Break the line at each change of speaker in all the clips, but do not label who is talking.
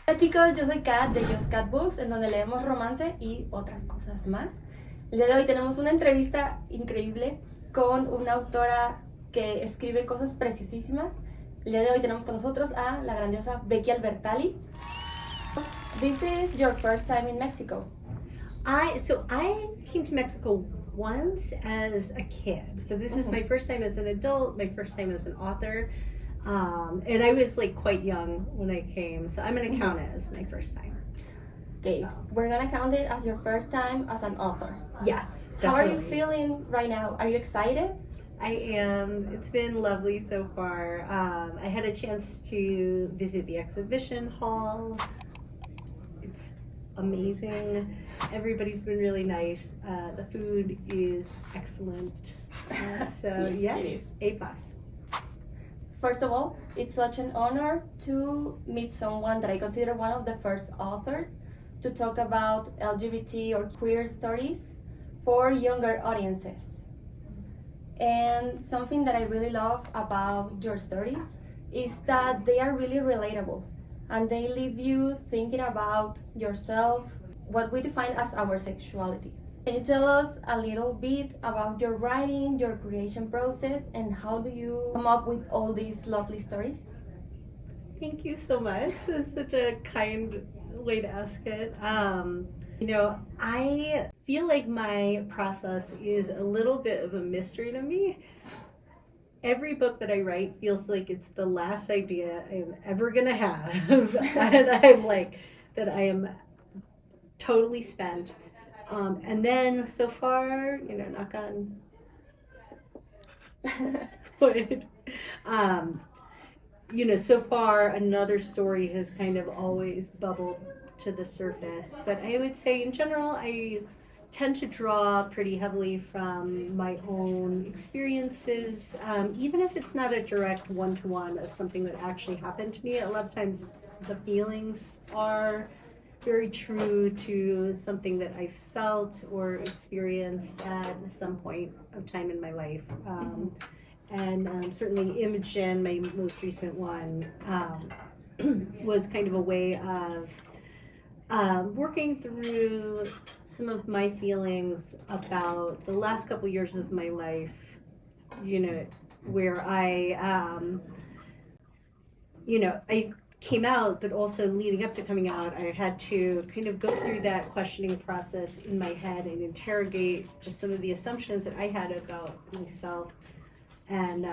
Hola chicos, yo soy Kat de Just Cat Books, en donde leemos romance y otras cosas más. El día de hoy tenemos una entrevista increíble con una autora que escribe cosas preciosísimas. El día de hoy tenemos con nosotros a la grandiosa Becky Albertalli. This is your first time in Mexico.
I came to Mexico once as a kid. So this is my first time as an adult, my first time as an author. And I was like quite young when I came, so I'm gonna count it as my first time.
Okay,
So.
we're gonna count it as your first time as an author.
Yes,
How are you
definitely.
feeling right now? Are you excited?
I am. It's been lovely so far. I had a chance to visit the exhibition hall. It's amazing. Everybody's been really nice. The food is excellent. So
Yes,
yeah,
it is.
A+.
First of all, it's such an honor to meet someone that I consider one of the first authors to talk about LGBT or queer stories for younger audiences. And something that I really love about your stories is that they are really relatable and they leave you thinking about yourself, what we define as our sexuality. Can you tell us a little bit about your writing, your creation process, and how do you come up with all these lovely stories?
Thank you so much. That's such a kind way to ask it. I feel like my process is a little bit of a mystery to me. Every book that I write feels like it's the last idea I'm ever gonna have. And I'm like, that I am totally spent. And then so far, knock on wood, so far another story has kind of always bubbled to the surface. But I would say in general, I tend to draw pretty heavily from my own experiences, even if it's not a direct one-to-one of something that actually happened to me. A lot of times the feelings are very true to something that I felt or experienced at some point of time in my life. And certainly Imogen, my most recent one, was kind of a way of working through some of my feelings about the last couple years of my life, where I came out, but also leading up to coming out, I had to kind of go through that questioning process in my head and interrogate just some of the assumptions that I had about myself. And,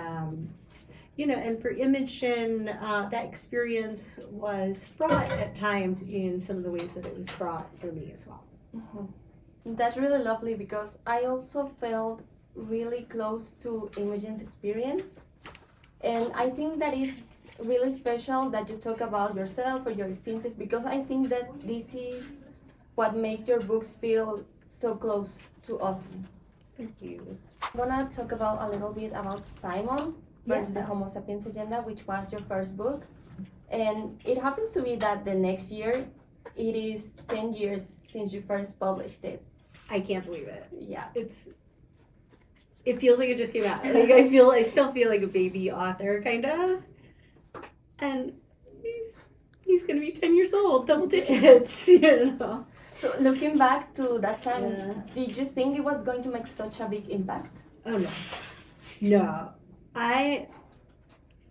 and for Imogen, that experience was fraught at times in some of the ways that it was fraught for me as well.
Mm-hmm. That's really lovely because I also felt really close to Imogen's experience. And I think that it's really special that you talk about yourself or your experiences because I think that this is what makes your books feel so close to us.
Thank you.
I want to talk about a little bit about Simon versus
Yeah.
the Homo Sapiens Agenda, which was your first book. And it happens to be that the next year, it is 10 years since you first published it.
I can't believe it.
Yeah.
It feels like it just came out. Like I still feel like a baby author, kind of. And he's gonna be 10 years old, double digits,
So looking back to that time,
Yeah.
did you think it was going to make such a big impact?
Oh no. I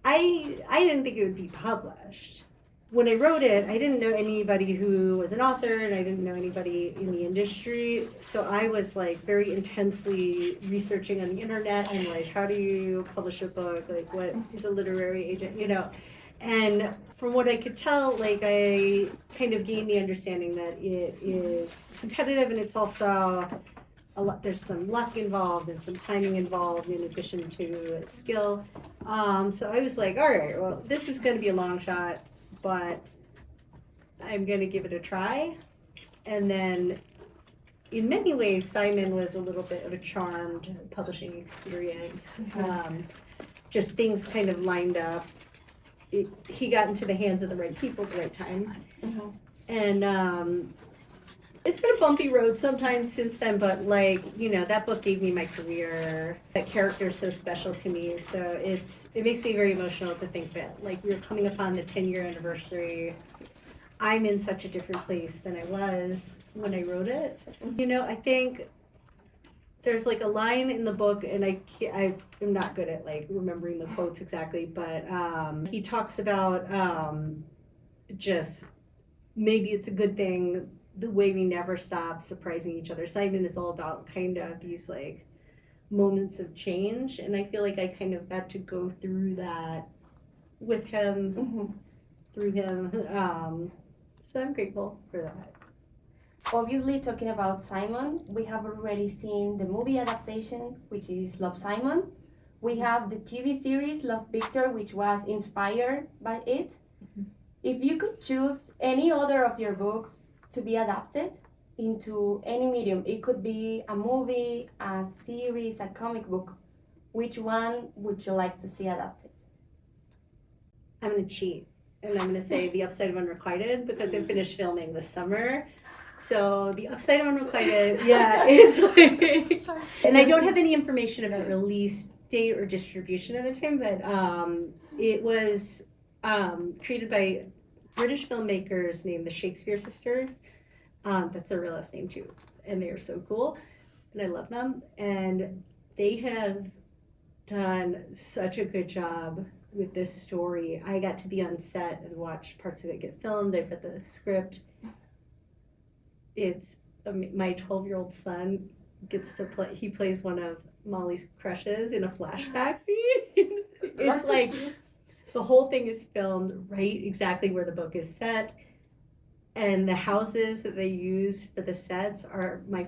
didn't think it would be published. When I wrote it, I didn't know anybody who was an author, and I didn't know anybody in the industry. So I was like very intensely researching on the internet and like, how do you publish a book? Like, what is a literary agent? And from what I could tell, like I kind of gained the understanding that it is competitive, and it's also a lot. There's some luck involved and some timing involved in addition to skill. So I was like, all right, well, this is going to be a long shot, but I'm going to give it a try. And then in many ways, Simon was a little bit of a charmed publishing experience. Just things kind of lined up. He got into the hands of the right people at the right time.
Mm-hmm.
And it's been a bumpy road sometimes since then, but that book gave me my career. That character is so special to me, so it makes me very emotional to think that we're coming upon the 10-year anniversary I'm in such a different place than I was when I wrote it. You know, I think there's like a line in the book, and I am not good at like remembering the quotes exactly, but he talks about just maybe it's a good thing the way we never stop surprising each other. Simon is all about kind of these like moments of change, and I feel like I kind of got to go through that with him, through him. So I'm grateful for that.
Obviously, talking about Simon, we have already seen the movie adaptation, which is Love, Simon. We have the TV series Love, Victor, which was inspired by it. If you could choose any other of your books to be adapted into any medium, it could be a movie, a series, a comic book, which one would you like to see adapted?
I'm going to cheat, and I'm going to say The Upside of Unrequited, because I finished filming this summer. So The Upside of Unrequited, yeah, it's like, and I don't have any information about release date or distribution at the time, but it was created by British filmmakers named the Shakespeare Sisters. That's their real last name too, and they are so cool, and I love them. And they have done such a good job with this story. I got to be on set and watch parts of it get filmed. I've read the script. It's my 12-year-old son gets to play. He plays one of Molly's crushes in a flashback scene. It's like the whole thing is filmed right exactly where the book is set, and the houses that they use for the sets are my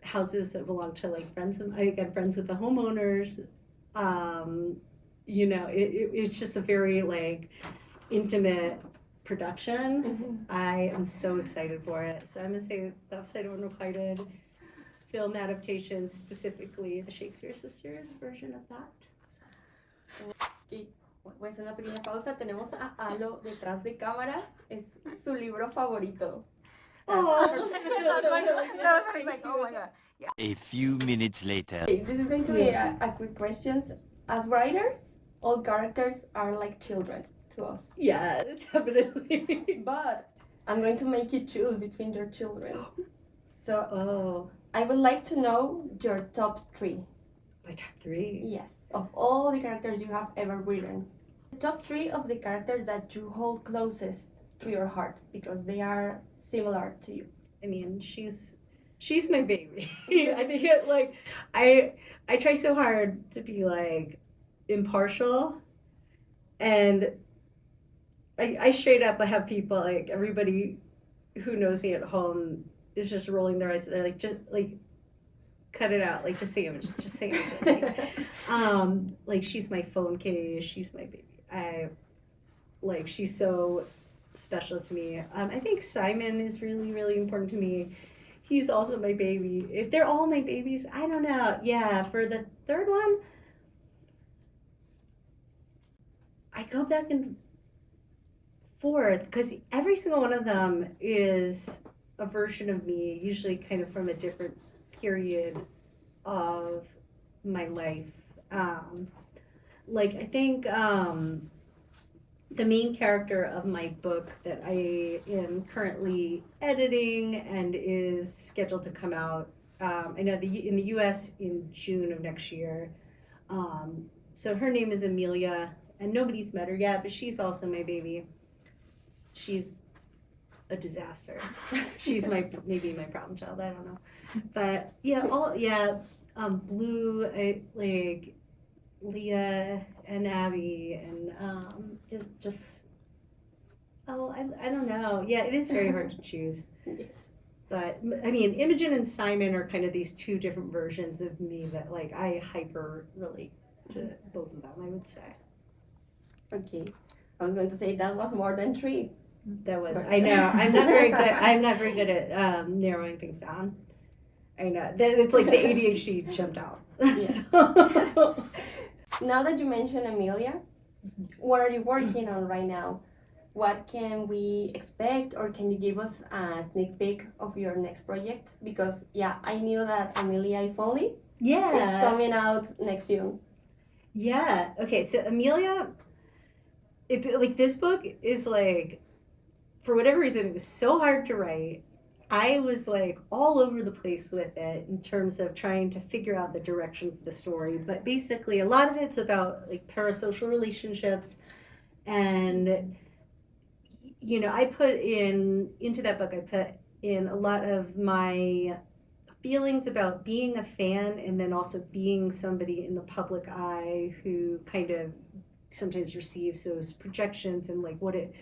houses that belong to like friends. I got friends with the homeowners. You know, it's just a very like intimate production. I am so excited for it. So I'm gonna say The Upside of Unrequited film adaptation, specifically the Shakespeare Sisters version of that.
Y pues una pequeña pausa, tenemos a Alo detrás de cámaras, es su libro favorito.
Oh,
Like, oh my god.
A few minutes later.
Okay, this is going to be a quick question. As writers, all characters are like children to us.
yeah, definitely.
But I'm going to make you choose between your children. So
Oh,
I would like to know your top 3.
my top 3.
Yes, of all the characters you have ever written. The top 3 of the characters that you hold closest to your heart because they are similar to you.
I mean, she's my baby. I think it like I try so hard to be like impartial, and I straight up I have people like everybody who knows me at home is just rolling their eyes. They're like, just like cut it out, like just say Imogen, just say Imogen. Like she's my phone case, she's my baby. She's so special to me. I think Simon is really, really important to me. He's also my baby. If they're all my babies, I don't know. Yeah, for the third one, I go back and forth because every single one of them is a version of me, usually kind of from a different period of my life. I think the main character of my book that I am currently editing and is scheduled to come out, I know in the U.S. in June of next year. So her name is Amelia, and nobody's met her yet, but she's also my baby. She's a disaster. She's maybe my problem child. I don't know, but Blue, like Leah and Abby, and I don't know. Yeah, it is very hard to choose. But I mean, Imogen and Simon are kind of these two different versions of me that like I hyper relate to both of them, I would say.
Okay, I was going to say that was more than 3.
That was, I know, I'm not very good at narrowing things down. I know, it's like the ADHD jumped out.
Yeah. Now that you mentioned Amelia, what are you working on right now? What can we expect, or can you give us a sneak peek of your next project? Because I knew that Amelia, if only, is coming out next June.
Yeah, okay, so Amelia, it's like this book is like for whatever reason, it was so hard to write. I was like all over the place with it in terms of trying to figure out the direction of the story. But basically, a lot of it's about like parasocial relationships. And, you know, I put into that book, I put in a lot of my feelings about being a fan and then also being somebody in the public eye who kind of sometimes receives those projections and like what it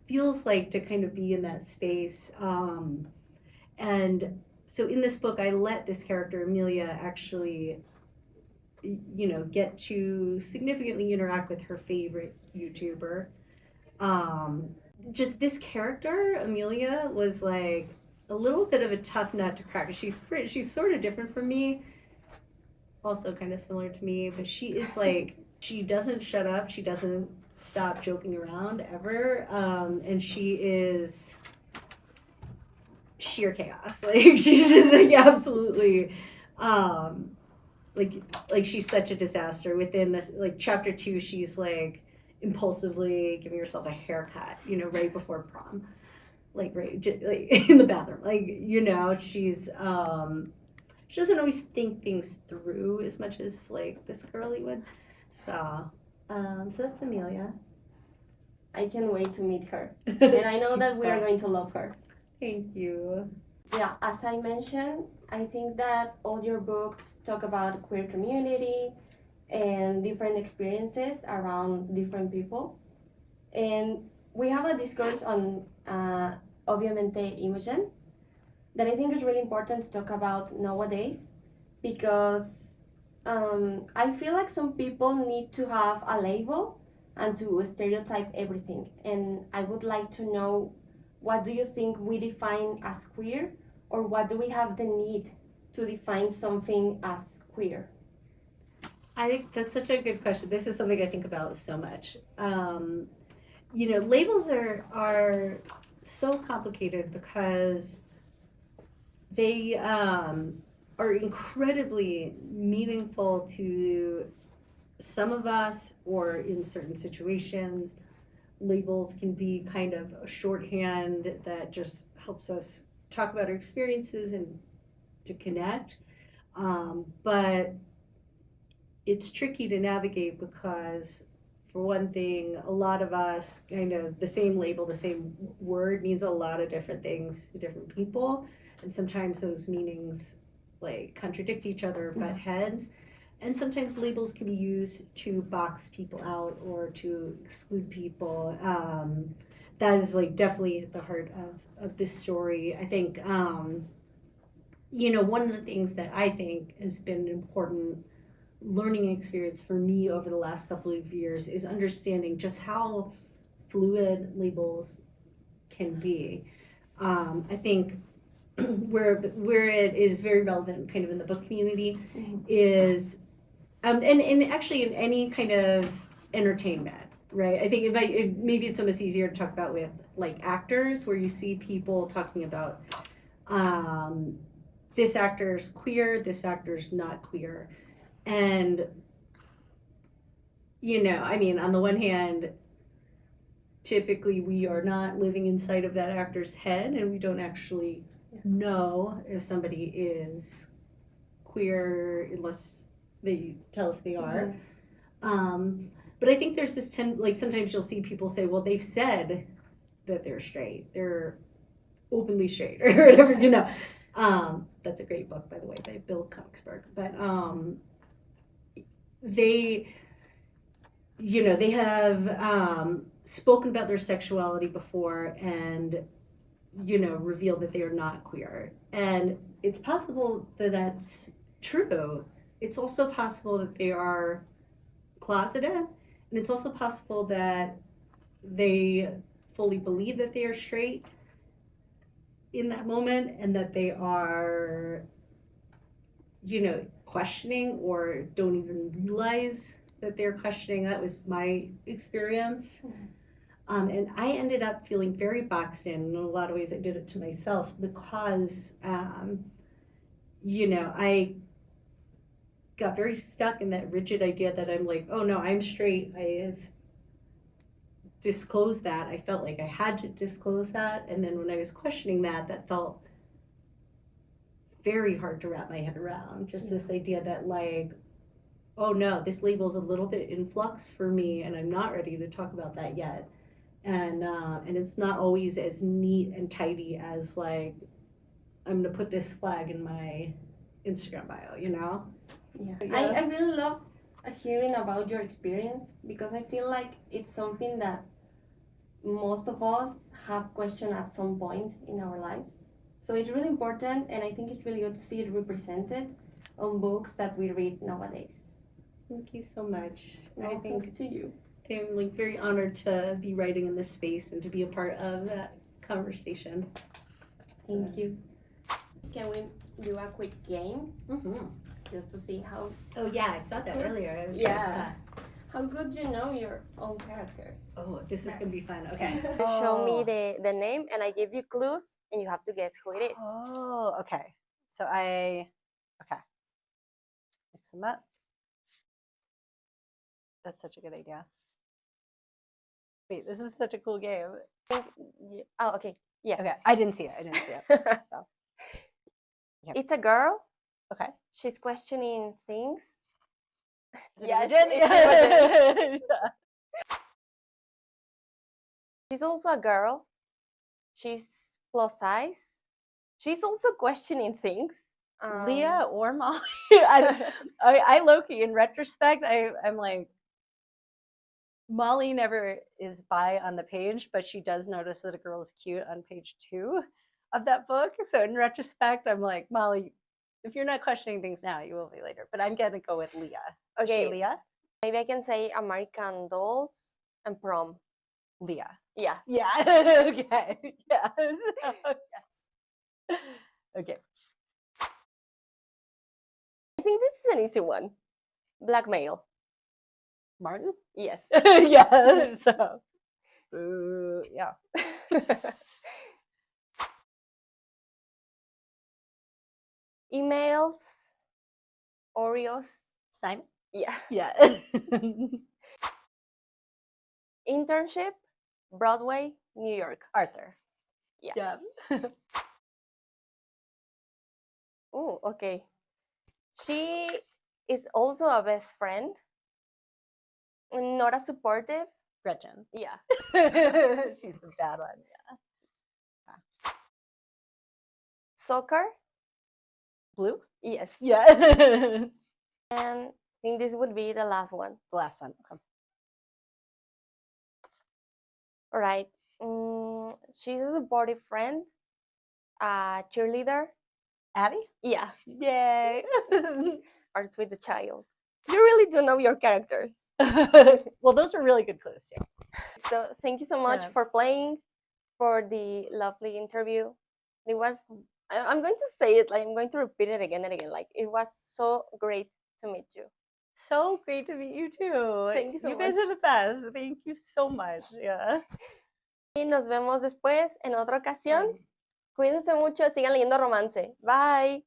feels like to kind of be in that space. And so in this book, I let this character, Amelia, actually, you know, get to significantly interact with her favorite YouTuber. Just this character, Amelia, was like a little bit of a tough nut to crack. She's sort of different from me, also kind of similar to me, but she is like, she doesn't shut up. She doesn't stop joking around ever. And she is sheer chaos. Like she's just like absolutely like she's such a disaster. Within this like chapter 2, she's like impulsively giving herself a haircut, you know, right before prom, like like in the bathroom, like, you know, she's she doesn't always think things through as much as like this girlie would. So that's Amelia.
I can't wait to meet her. And I know that we are going to love her.
Thank you.
Yeah, as I mentioned, I think that all your books talk about queer community and different experiences around different people. And we have a discourse on Obviamente, Imogen that I think is really important to talk about nowadays, because I feel like some people need to have a label and to stereotype everything. And I would like to know, what do you think we define as queer, or what do we have the need to define something as queer?
I think that's such a good question. This is something I think about so much. You know, labels are so complicated because they are incredibly meaningful to some of us, or in certain situations. Labels can be kind of a shorthand that just helps us talk about our experiences and to connect. But it's tricky to navigate because, for one thing, a lot of us kind of the same label, the same word means a lot of different things to different people. And sometimes those meanings like contradict each other, butt heads. And sometimes labels can be used to box people out or to exclude people. That is like definitely at the heart of this story. I think, you know, one of the things that I think has been an important learning experience for me over the last couple of years is understanding just how fluid labels can be. I think where it is very relevant kind of in the book community is and actually in any kind of entertainment, right? I think maybe it's almost easier to talk about with like actors, where you see people talking about this actor's queer, this actor's not queer. And, you know, I mean, on the one hand, typically we are not living inside of that actor's head, and we don't actually know if somebody is queer unless they tell us they are. But I think there's this like sometimes you'll see people say, well, they've said that they're straight, they're openly straight or whatever, you know. That's a great book, by the way, by Bill Coxberg. But they, you know, they have spoken about their sexuality before and, you know, revealed that they are not queer. And it's possible that that's true. It's also possible that they are closeted, and it's also possible that they fully believe that they are straight in that moment, and that they are, you know, questioning or don't even realize that they're questioning. That was my experience. And I ended up feeling very boxed in a lot of ways. I did it to myself because, you know, I got very stuck in that rigid idea that I'm like, oh no, I'm straight. I have disclose that. I felt like I had to disclose that. And then when I was questioning that, that felt very hard to wrap my head around. Just this idea that like, oh no, this label's a little bit in flux for me and I'm not ready to talk about that yet. And it's not always as neat and tidy as like, I'm gonna put this flag in my Instagram bio, you know?
Yeah. I really love hearing about your experience because I feel like it's something that most of us have questioned at some point in our lives. So it's really important, and I think it's really good to see it represented on books that we read nowadays.
Thank you so much.
No,
I think
thanks to you.
I'm like very honored to be writing in this space and to be a part of that conversation.
Thank you. Can we do a quick game
Mm-hmm.
just to see how
Oh yeah, I saw that earlier. I was
Yeah. how good you know your own characters?
oh, this is gonna be fun. Okay.
You show me the name and I give you clues and you have to guess who it is.
Oh, okay. So okay. Mix them up. That's such a good idea. Wait, this is such a cool game.
Oh, okay. Yes.
Okay, I didn't see it. So,
It's a girl.
okay.
She's questioning things.
Is it
Yeah,
Imogen?
it's
Yeah.
She's also a girl. She's plus size. She's also questioning things.
Leah or Molly? I low-key, in retrospect, I'm like, Molly never is bi on the page, but she does notice that a girl is cute on page 2 of that book. So in retrospect, I'm like, Molly, if you're not questioning things now, you will be later. But I'm gonna go with Leah. Is she
Okay.
Leah?
Maybe I can say American Dolls and Prom.
Leah.
Yeah.
Yeah. Okay. Yes. Yes. Okay.
I think this is an easy one. Blackmail.
Martin?
Yes.
Yeah. So, yeah.
Emails. Oreos.
Simon?
Yeah.
Yeah.
Internship. Broadway. New York.
Arthur.
Yeah. Oh, okay. She is also a best friend. Not as supportive.
Gretchen.
Yeah.
She's the bad one. Yeah.
Soccer.
Blue?
Yes.
Yeah.
And I think this would be the last one.
The last one. Okay.
All right. She's a supportive friend. Cheerleader.
Abby?
Yeah.
Yay.
Arts with the child. You really do know your characters.
Well, those were really good clues. Yeah.
So thank you so much
Yeah.
for playing, for the lovely interview. It was, I'm going to say it, like I'm going to repeat it again and again. Like it was so great to meet you.
So great to meet you too.
Thank you so
You guys are the best. Thank you so much. Yeah.
Y nos vemos después en otra ocasión. Cuídense mucho, sigan leyendo romance. Bye.